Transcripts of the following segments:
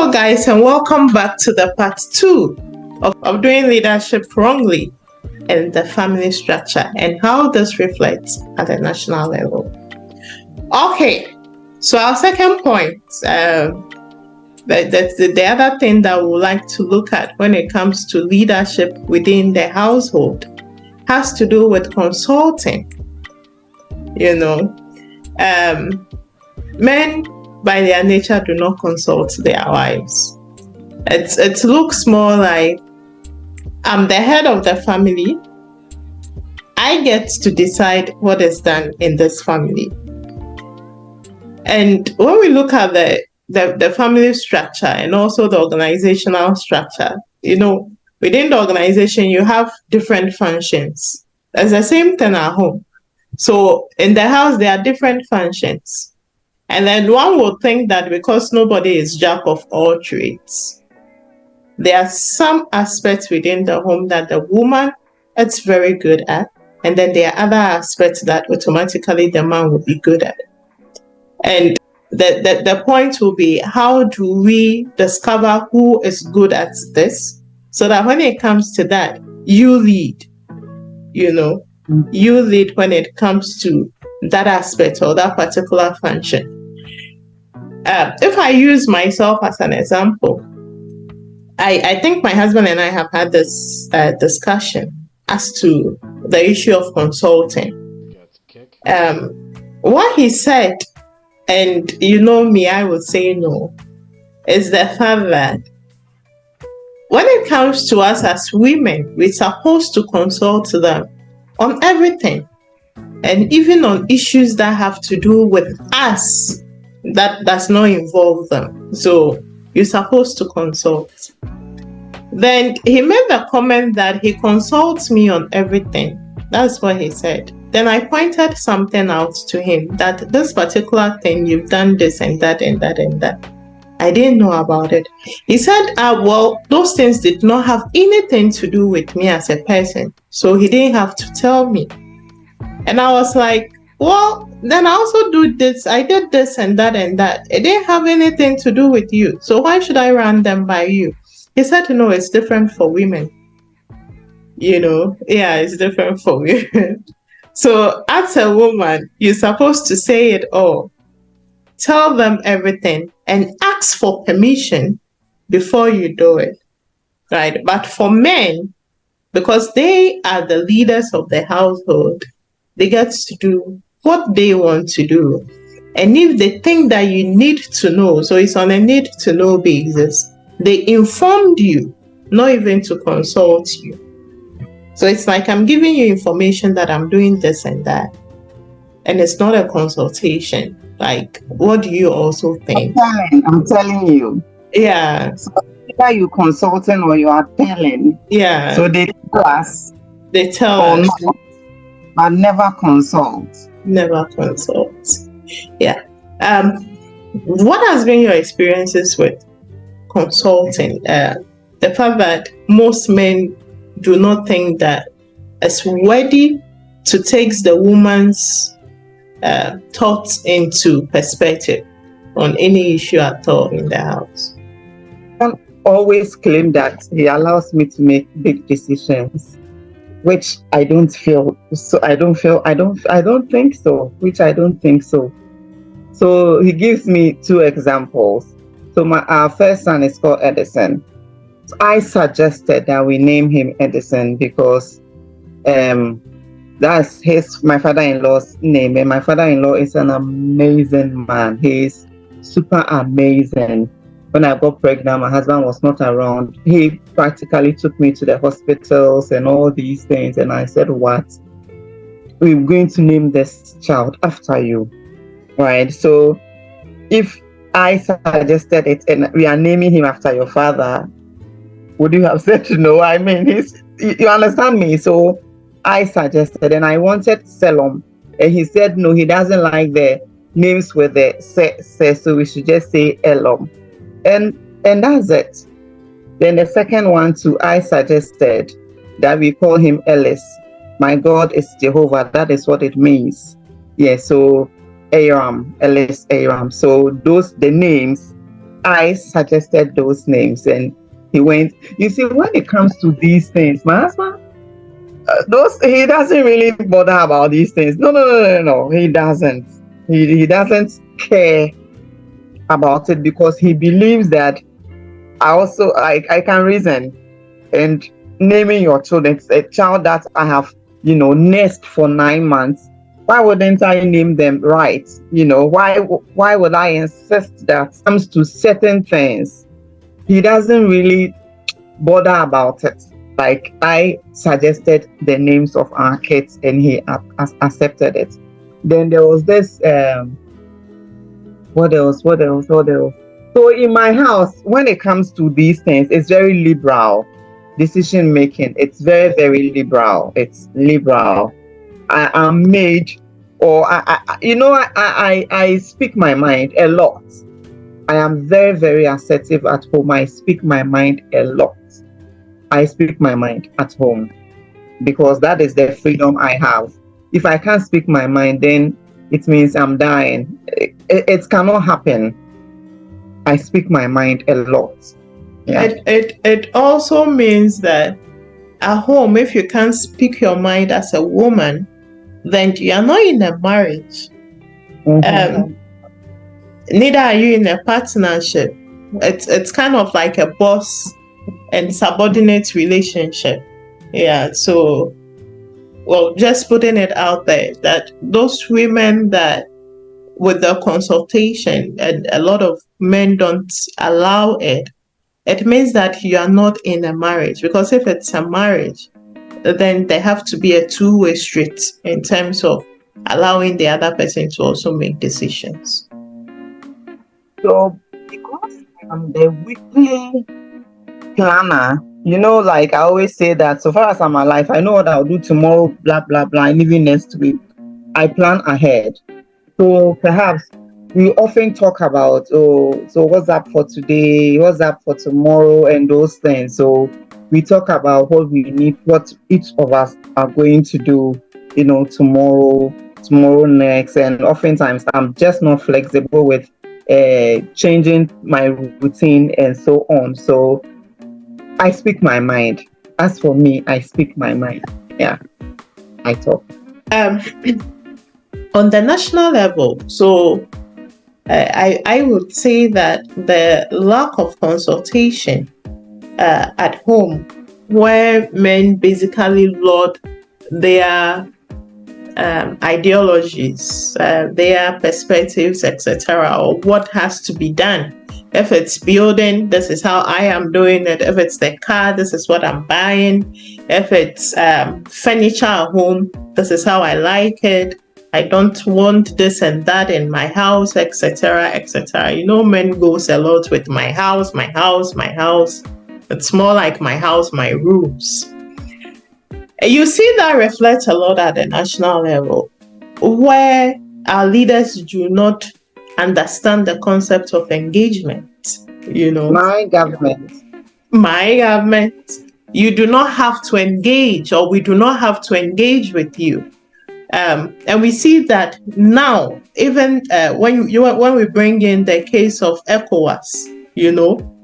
Hello, guys, and welcome back to the part 2 of doing leadership wrongly in the family structure and how this reflects at the national level. Okay, so our second point, the other thing that we would like to look at when it comes to leadership within the household has to do with consulting. Men by their nature do not consult their wives. It looks more like I'm the head of the family. I get to decide what is done in this family. And when we look at the family structure and also the organizational structure, within the organization, you have different functions. It's the same thing at home. So in the house, there are different functions. And then one would think that because nobody is jack of all trades, there are some aspects within the home that the woman is very good at, and then there are other aspects that automatically the man will be good at. And the point will be, how do we discover who is good at this, so that when it comes to that, you lead, you lead when it comes to that aspect or that particular function. If I use myself as an example, I think my husband and I have had this discussion as to the issue of consulting. What he said, and me, I would say no, is the fact that when it comes to us as women, we're supposed to consult them on everything, and even on issues that have to do with us that does not involve them. So you're supposed to consult. Then he made the comment that he consults me on everything. That's what he said. Then I pointed something out to him, that this particular thing, you've done this and that and that and that. I didn't know about it. He said, well, those things did not have anything to do with me as a person, so he didn't have to tell me. And I was like, well, then I also do this. I did this and that and that. It didn't have anything to do with you. So why should I run them by you? He said, no, it's different for women. It's different for women. So as a woman, you're supposed to say it all. Tell them everything and ask for permission before you do it. Right? But for men, because they are the leaders of the household, they get to do what they want to do. And if they think that you need to know, so it's on a need to know basis, they informed you, not even to consult you. So it's like I'm giving you information that I'm doing this and that, and it's not a consultation. Like, what do you also think? I'm telling you. Yeah. So either you consulting or you are telling. Yeah. So they tell us. They tell us. Not, but never consult. Never consult. Yeah. What has been your experiences with consulting? The fact that most men do not think that it's worthy to take the woman's thoughts into perspective on any issue at all in the house. I always claim that he allows me to make big decisions, which I don't feel. So I don't think so. Which I don't think so. So he gives me 2 examples. So our first son is called Edison. So I suggested that we name him Edison because that's my father-in-law's name, and my father-in-law is an amazing man. He's super amazing. When I got pregnant, my husband was not around. He practically took me to the hospitals and all these things. And I said, what? We're going to name this child after you, right? So if I suggested it and we are naming him after your father, would you have said no? I mean, you understand me? So I suggested, and I wanted Selom, and he said no, he doesn't like the names with the se, so we should just say Elom. And that's it. Then the second one too, I suggested that we call him Ellis. My God is Jehovah. That is what it means. Yeah, so Aram, Ellis Aram. So the names I suggested those names, and he went. You see, when it comes to these things, my husband, he doesn't really bother about these things. No. He doesn't. He doesn't care about it because he believes that I can reason. And naming your children, a child that I have, nursed for 9 months, why wouldn't I name them right? Why would I insist that comes to certain things? He doesn't really bother about it. Like, I suggested the names of our kids and he accepted it. Then there was this what else? So in my house, when it comes to these things, it's very liberal decision making. It's very, very liberal. It's liberal. I am made, or I speak my mind a lot. I am very, very assertive at home. I speak my mind a lot. I speak my mind at home because that is the freedom I have. If I can't speak my mind, then it means I'm dying. It cannot happen. I speak my mind a lot. Yeah. It also means that at home, if you can't speak your mind as a woman, then you are not in a marriage. Mhm. Neither are you in a partnership. It's kind of like a boss and subordinate relationship. Yeah. So, well, just putting it out there that those women that with the consultation and a lot of men don't allow it, it means that you are not in a marriage. Because if it's a marriage, then there have to be a two-way street in terms of allowing the other person to also make decisions. So because I'm the weekly planner, like I always say that so far as I'm alive, I know what I'll do tomorrow, blah, blah, blah, and even next week. I plan ahead. So perhaps we often talk about, so what's up for today, what's up for tomorrow, and those things. So we talk about what we need, what each of us are going to do, tomorrow next. And oftentimes I'm just not flexible with changing my routine and so on. So I speak my mind. As for me, I speak my mind. Yeah, I talk. On the national level, so I would say that the lack of consultation at home, where men basically lord their ideologies, their perspectives, etc., or what has to be done. If it's building, this is how I am doing it. If it's the car, this is what I'm buying. If it's furniture at home, this is how I like it. I don't want this and that in my house, etc., etc. Men goes a lot with my house. It's more like my house, my rules. You see that reflects a lot at the national level, where our leaders do not understand the concept of engagement. My government. You do not have to engage, or we do not have to engage with you. And we see that now, even when we bring in the case of ECOWAS,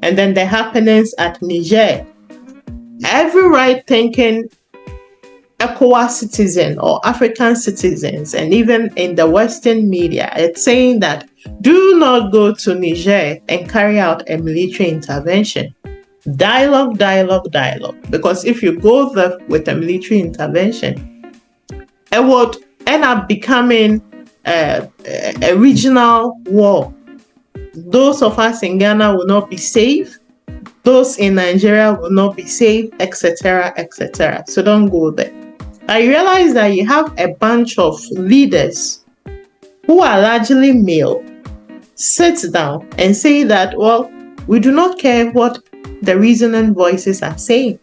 and then the happenings at Niger, every right-thinking ECOWAS citizen or African citizens, and even in the Western media, it's saying that do not go to Niger and carry out a military intervention. Dialogue. Because if you go there with a military intervention, it would end up becoming a regional war. Those of us in Ghana will not be safe. Those in Nigeria will not be safe, etc., etc. So don't go there. I realize that you have a bunch of leaders who are largely male sit down and say that, well, we do not care what the reasoning voices are saying.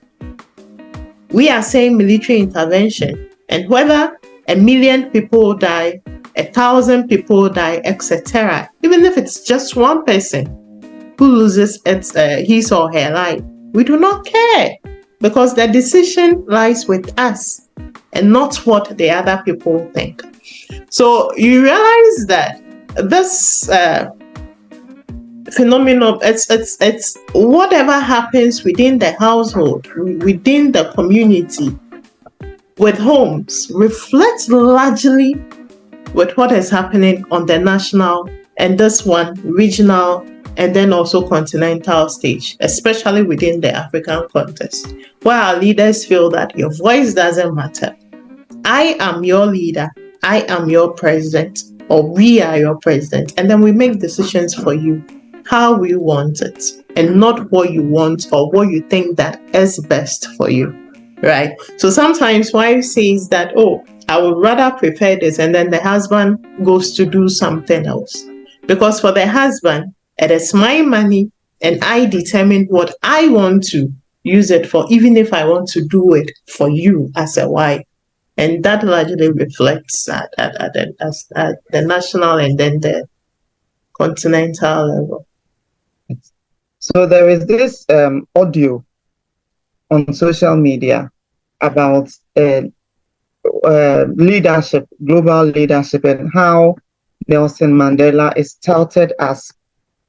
We are saying military intervention, and whether 1 million people die, 1,000 people die, etc., even if it's just one person who loses his or her life, we do not care, because the decision lies with us and not what the other people think. So you realize that this phenomenon. It's whatever happens within the household, within the community, with homes, reflects largely with what is happening on the national and this one regional and then also continental stage, especially within the African context, where our leaders feel that your voice doesn't matter. I am your leader, I am your president, or we are your president, and then we make decisions for you how we want it and not what you want or what you think that is best for you, right? So sometimes wife says that, oh, I would rather prepare this, and then the husband goes to do something else. Because for the husband, it is my money and I determine what I want to use it for, even if I want to do it for you as a wife. And that largely reflects at the national and then the continental level. So there is this audio on social media about leadership, global leadership, and how Nelson Mandela is touted as,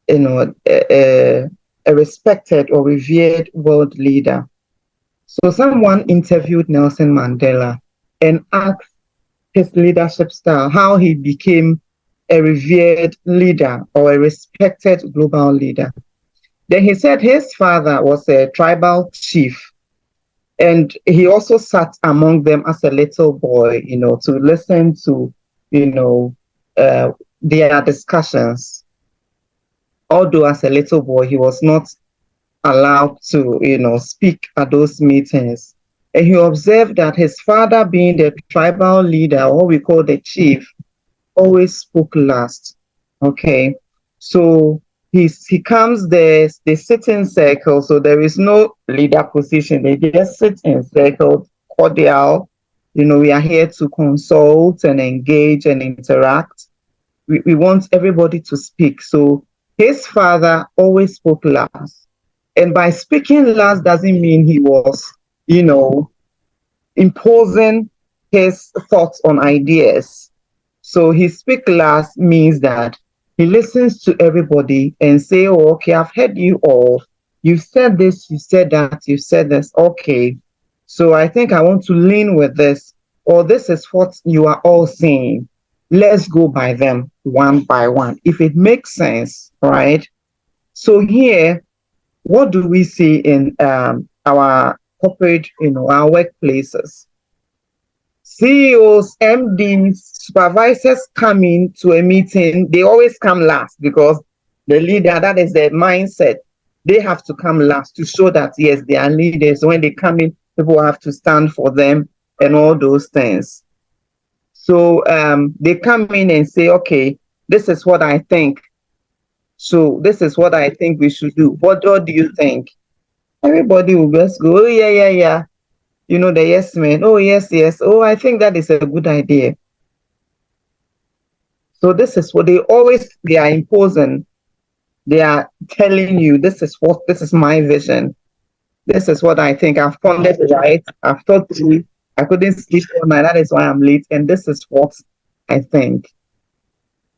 you know, a respected or revered world leader. So someone interviewed Nelson Mandela and asked his leadership style, how he became a revered leader or a respected global leader. Then he said his father was a tribal chief, and he also sat among them as a little boy, you know, to listen to, you know, their discussions. Although as a little boy, he was not allowed to, you know, speak at those meetings. And he observed that his father, being the tribal leader, or what we call the chief, always spoke last. Okay. So he comes there, they sit in circle. So there is no leader position. They just sit in circle, cordial. You know, we are here to consult and engage and interact. We want everybody to speak. So his father always spoke last. And by speaking last doesn't mean he was, you know, imposing his thoughts on ideas. So he speak last means that he listens to everybody and say, oh, okay, I've heard you all. You've said this, you said that, you said this. Okay. So I think I want to lean with this, or this is what you are all saying. Let's go by them one by one, if it makes sense, right? So here, what do we see in our corporate, you know, our workplaces? CEOs, MDs, supervisors come into a meeting, they always come last because the leader, that is their mindset. They have to come last to show that, yes, they are leaders. When they come in, people have to stand for them and all those things. So they come in and say, okay, this is what I think. So this is what I think we should do. What do you think? Everybody will just go, oh, yeah. You know, the yes man. Oh, yes. Oh, I think that is a good idea. So this is what they are imposing. They are telling you, this is my vision. This is what I think. I've pondered it, right? I've thought through. I couldn't sleep all night. That is why I'm late. And this is what I think.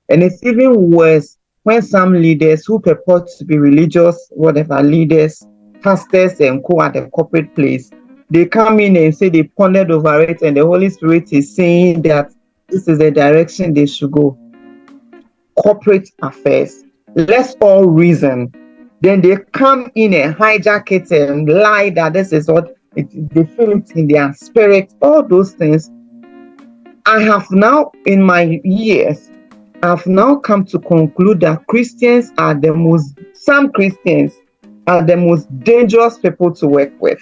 And it's even worse when some leaders who purport to be religious, whatever leaders, pastors and co at the corporate place, they come in and say they pondered over it, and the Holy Spirit is saying that this is the direction they should go. Corporate affairs. Let's all reason. Then they come in and hijack it and lie that this is what they feel it in their spirit. All those things. I have now, in my years, I've now come to conclude that some Christians are the most dangerous people to work with.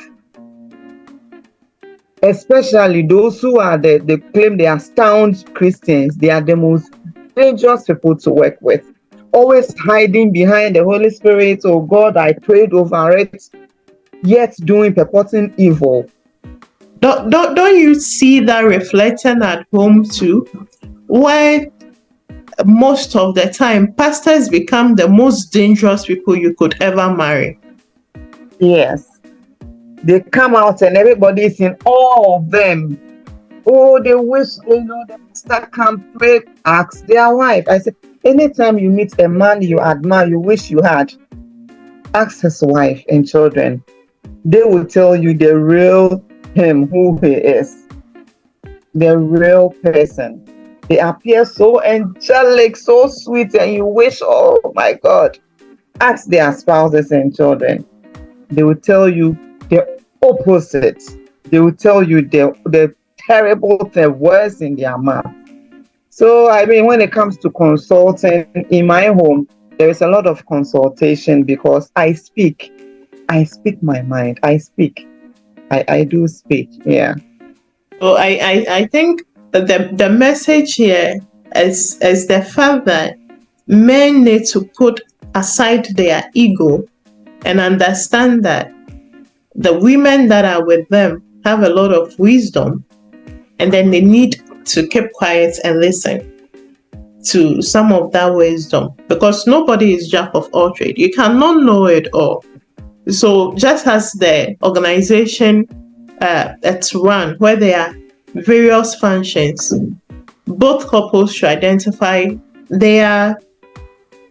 Especially those who are they claim they are sound Christians. They are the most dangerous people to work with. Always hiding behind the Holy Spirit. Oh God, I prayed over it, yet purporting evil. Don't you see that reflecting at home too, where most of the time pastors become the most dangerous people you could ever marry? Yes. They come out and everybody is in awe of them. Oh, they wish, you know, the pastor can pray, ask their wife. I said, Anytime you meet a man you admire, you wish you had, ask his wife and children. They will tell you the real him, who he is, the real person. They appear so angelic, so sweet, and you wish, oh my God. Ask their spouses and children. They will tell you the opposite. They will tell you the terrible, the worst in their mouth. So, I mean, when it comes to consulting in my home, there is a lot of consultation because I speak my mind. I do speak. Yeah. So I think that the message here is the fact that men need to put aside their ego and understand that the women that are with them have a lot of wisdom, and then they need to keep quiet and listen to some of that wisdom, because nobody is jack of all trades. You cannot know it all. So just as the organization it's run, where there are various functions, both couples should identify their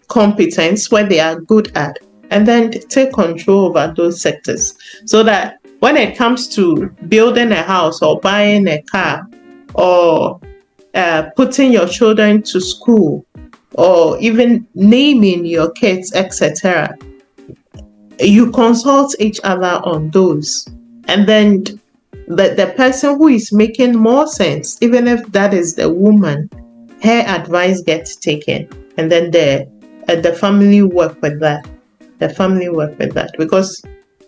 competence, where they are good at, and then take control over those sectors, so that when it comes to building a house or buying a car or putting your children to school or even naming your kids, etc., you consult each other on those. And then the person who is making more sense, even if that is the woman, her advice gets taken. And then the family work with that. The family work with that. Because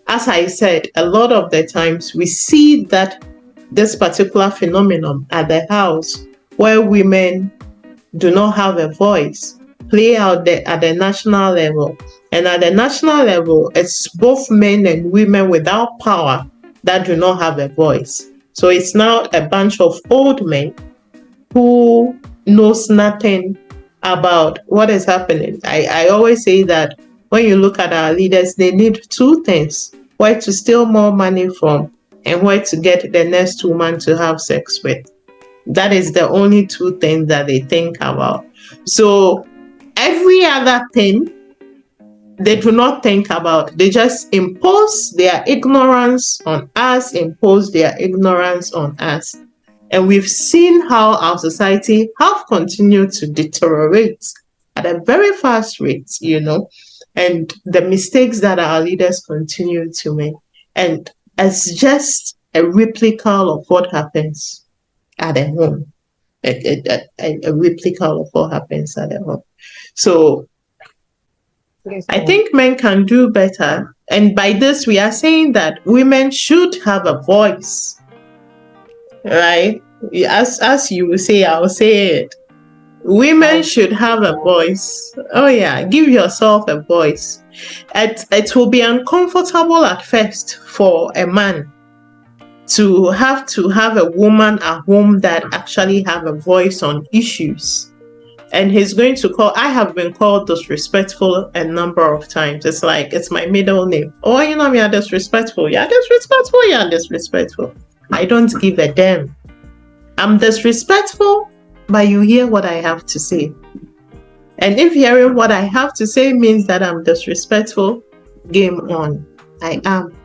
as I said, a lot of the times we see that this particular phenomenon at the house where women do not have a voice play out at the national level. And at the national level, it's both men and women without power that do not have a voice. So it's now a bunch of old men who knows nothing about what is happening. I always say that when you look at our leaders, they need two things: where to steal more money from and where to get the next woman to have sex with. That is the only two things that they think about. So every other thing they do not think about. They just impose their ignorance on us, And we've seen how our society have continued to deteriorate at a very fast rate, and the mistakes that our leaders continue to make. And it's just a replica of what happens at a home. A replica of what happens at a home. So I think men can do better. And by this, we are saying that women should have a voice, right? As you will say, I will say it. Women should have a voice. Oh yeah, give yourself a voice. It will be uncomfortable at first for a man to have a woman at home that actually have a voice on issues. And he's going to I have been called disrespectful a number of times. It's like, it's my middle name. Oh, you're disrespectful. You're disrespectful. I don't give a damn. I'm disrespectful, but you hear what I have to say. And if hearing what I have to say means that I'm disrespectful, game on. I am.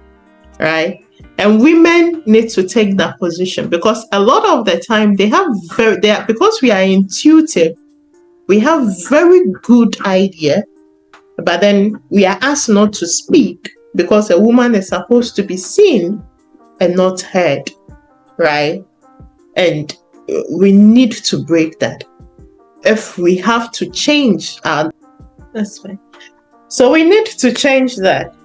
Right? And women need to take that position, because a lot of the time because we are intuitive, we have very good idea, but then we are asked not to speak because a woman is supposed to be seen and not heard, right? And we need to break that. If we have to change that's fine. So we need to change that.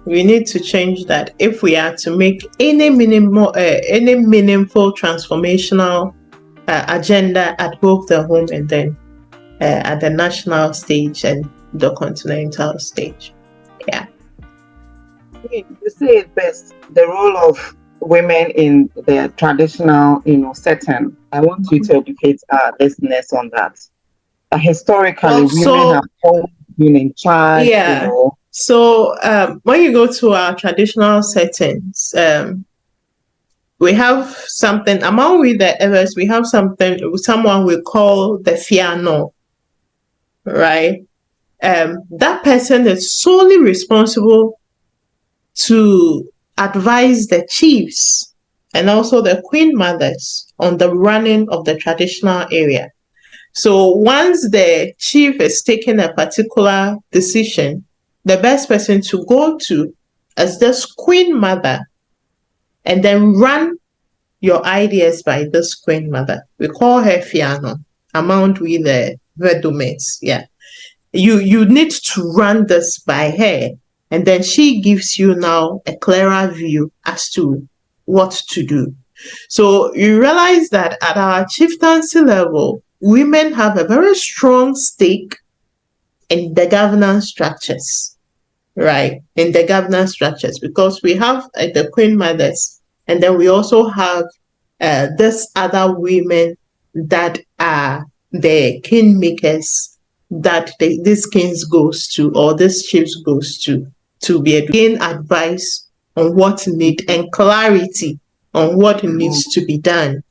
We need to change that if we are to make any meaningful transformational agenda at both the home and then at the national stage and the continental stage. Yeah. You say it best, the role of women in the traditional, setting. I want you to educate our listeners on that. Historically, women have always been in charge. Yeah. So when you go to our traditional settings, we have something among the others. We have someone we call the fiano, right? That person is solely responsible to advise the chiefs and also the queen mothers on the running of the traditional area. So once the chief is taking a particular decision, the best person to go to is this queen mother, and then run your ideas by this queen mother. We call her Fiano, among we the Vedumates. Yeah. You need to run this by her, and then she gives you now a clearer view as to what to do. So you realize that at our chieftaincy level, women have a very strong stake in the governance structures, right? In the governance structures, because we have the queen mothers, and then we also have this other women that are the kingmakers that this kings goes to, or this chiefs goes to be gain advice on what need and clarity on what needs to be done,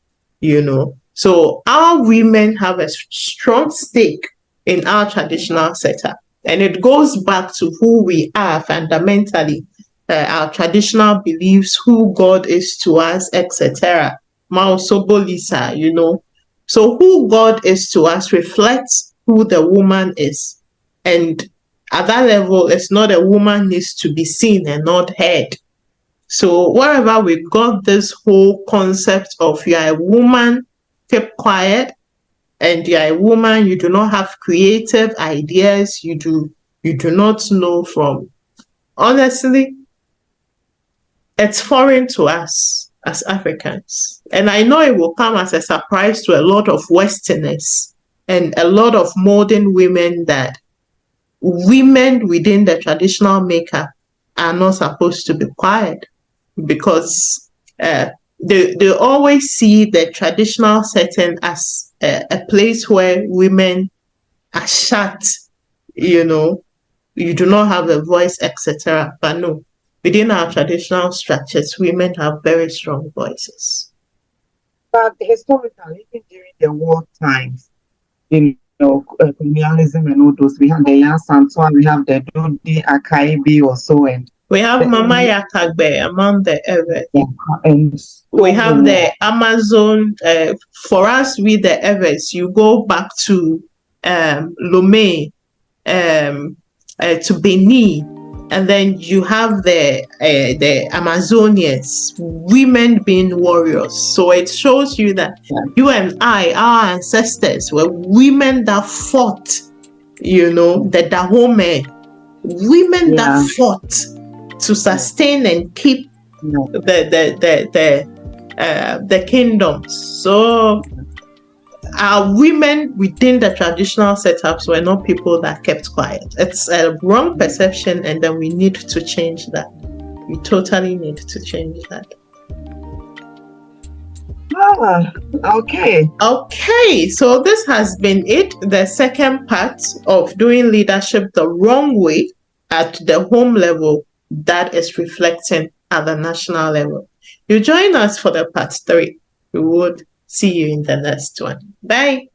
you know. So our women have a strong stake in our traditional setup, and it goes back to who we are fundamentally, our traditional beliefs, who God is to us, etc. Mausobolisa, you know. So who God is to us reflects who the woman is. And at that level, it's not a woman needs to be seen and not heard. So wherever we got this whole concept of you are a woman, keep quiet, and you are a woman, you do not have creative ideas, you do not know from. Honestly, it's foreign to us as Africans. And I know it will come as a surprise to a lot of Westerners and a lot of modern women that women within the traditional makeup are not supposed to be quiet, because they always see the traditional setting as a place where women are shut, you know, you do not have a voice, etc. But no, within our traditional structures, women have very strong voices. But historically, even during the war times, you know, colonialism and all those, we have the Yan Santua, we have the Dodi Akaibi or so, and we have Mama Yakagbe among the Ewe. Yeah, and we have the Amazon. For us, with the Ewes, you go back to Lomé, to Benin, and then you have the Amazonians, women being warriors. So it shows you that you and I, our ancestors, were women that fought. You know, the Dahomey, women that fought to sustain and keep the kingdoms. So our women within the traditional setups were not people that kept quiet. It's a wrong perception, and then we need to change that. We totally need to change that. Okay, so this has been it, the second part of doing leadership the wrong way at the home level that is reflecting at the national level. You join us for the part 3. We would see you in the next one. Bye.